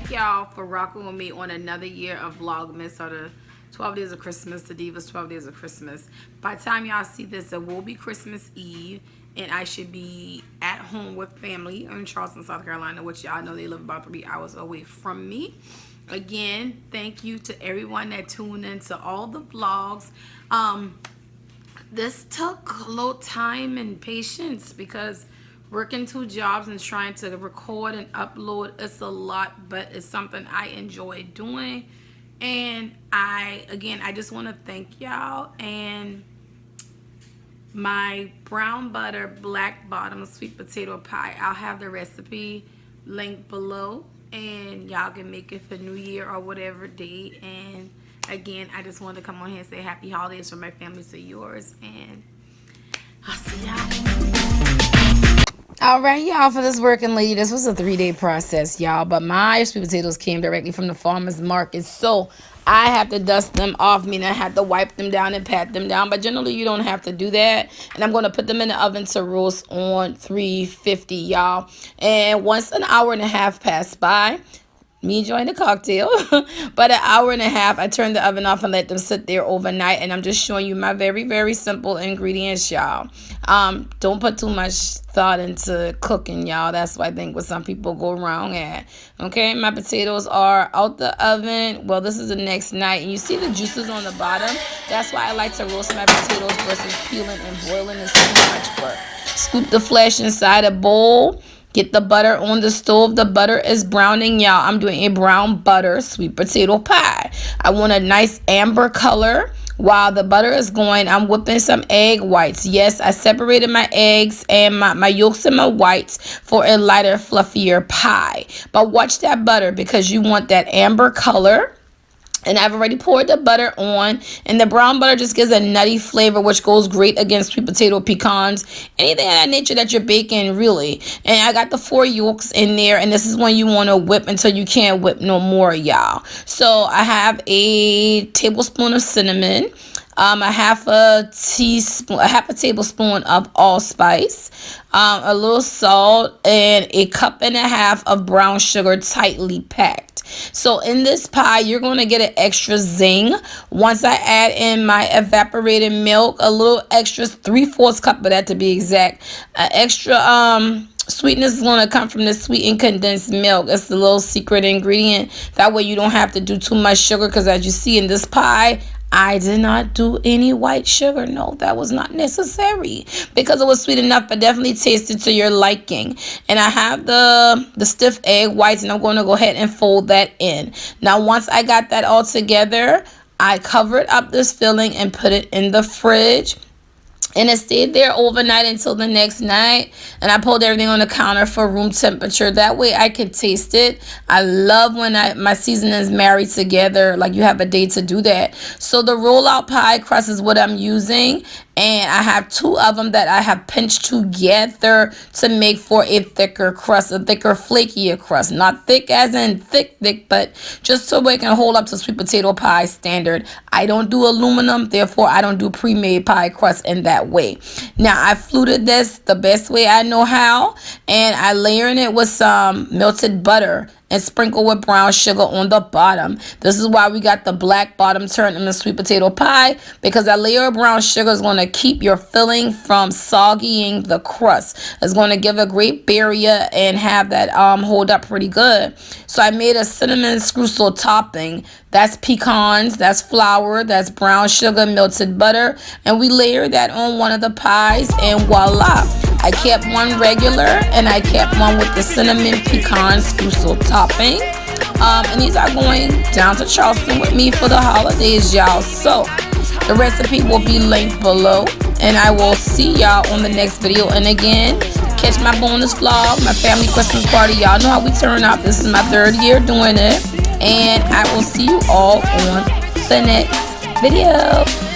Thank y'all for rocking with me on another year of Vlogmas, or the 12 days of Christmas, the Diva's 12 days of Christmas. By the time y'all see this, it will be Christmas Eve, and I should be at home with family in Charleston, South Carolina, which y'all know they live about 3 hours away from me. Again, thank you to everyone that tuned into all the vlogs. This took a little time and patience because working 2 jobs and trying to record and upload, it's a lot, but it's something I enjoy doing. And I just want to thank y'all. And my brown butter black bottom sweet potato pie, I'll have the recipe linked below, and y'all can make it for New Year or whatever day. And again, I just wanted to come on here and say happy holidays from my family to yours, and I'll see y'all. All right, y'all, for this working lady, this was a 3-day process, y'all, but my sweet potatoes came directly from the farmer's market, so I have to dust them off, meaning I have to wipe them down and pat them down, but generally you don't have to do that. And I'm going to put them in the oven to roast on 350, y'all. And once an hour and a half passed by, me enjoying the cocktail, but an hour and a half, I turned the oven off and let them sit there overnight. And I'm just showing you my very, very simple ingredients, y'all. Don't put too much thought into cooking, y'all. That's what I think what some people go wrong at. Okay, my potatoes are out the oven. Well, this is the next night, and you see the juices on the bottom. That's why I like to roast my potatoes versus peeling and boiling. It's too much work. Scoop the flesh inside a bowl. Get the butter on the stove. The butter is browning, y'all. I'm doing a brown butter sweet potato pie. I want a nice amber color. While the butter is going, I'm whipping some egg whites. Yes, I separated my eggs and my yolks and my whites for a lighter, fluffier pie. But watch that butter because you want that amber color. And I've already poured the butter on, and the brown butter just gives a nutty flavor, which goes great against sweet potato pecans, anything of that nature that you're baking, really. And I got the 4 yolks in there, and this is when you want to whip until you can't whip no more, y'all. So I have a tablespoon of cinnamon, a half a tablespoon of allspice, a little salt, and a cup and a half of brown sugar, tightly packed. So in this pie, you're going to get an extra zing once I add in my evaporated milk, a little extra, 3/4 cup of that to be exact. Extra sweetness is going to come from the sweetened condensed milk. It's the little secret ingredient. That way you don't have to do too much sugar, because as you see in this pie, I did not do any white sugar. No, that was not necessary because it was sweet enough, but definitely tasted to your liking. And I have the stiff egg whites, and I'm going to go ahead and fold that in. Now, once I got that all together, I covered up this filling and put it in the fridge. And it stayed there overnight until the next night. And I pulled everything on the counter for room temperature. That way I could taste it. I love when my seasonings marry together. Like, you have a day to do that. So the rollout pie crust is what I'm using. And I have 2 of them that I have pinched together to make for a thicker crust, a thicker, flakier crust. Not thick as in thick, but just so it can hold up to sweet potato pie standard. I don't do aluminum, therefore I don't do pre-made pie crust in that way. Now, I fluted this the best way I know how, and I layering it with some melted butter and sprinkle with brown sugar on the bottom. This is why we got the black bottom turned in the sweet potato pie, because that layer of brown sugar is going to keep your filling from soggying the crust. It's going to give a great barrier and have that hold up pretty good. So I made a cinnamon streusel topping. That's pecans, that's flour, that's brown sugar, melted butter, and we layered that on one of the pies, and voila. I kept one regular, and I kept one with the cinnamon pecan streusel topping. And these are going down to Charleston with me for the holidays, y'all. So the recipe will be linked below, and I will see y'all on the next video. And again, catch my bonus vlog, my family Christmas party. Y'all know how we turn out. This is my 3rd year doing it, and I will see you all on the next video.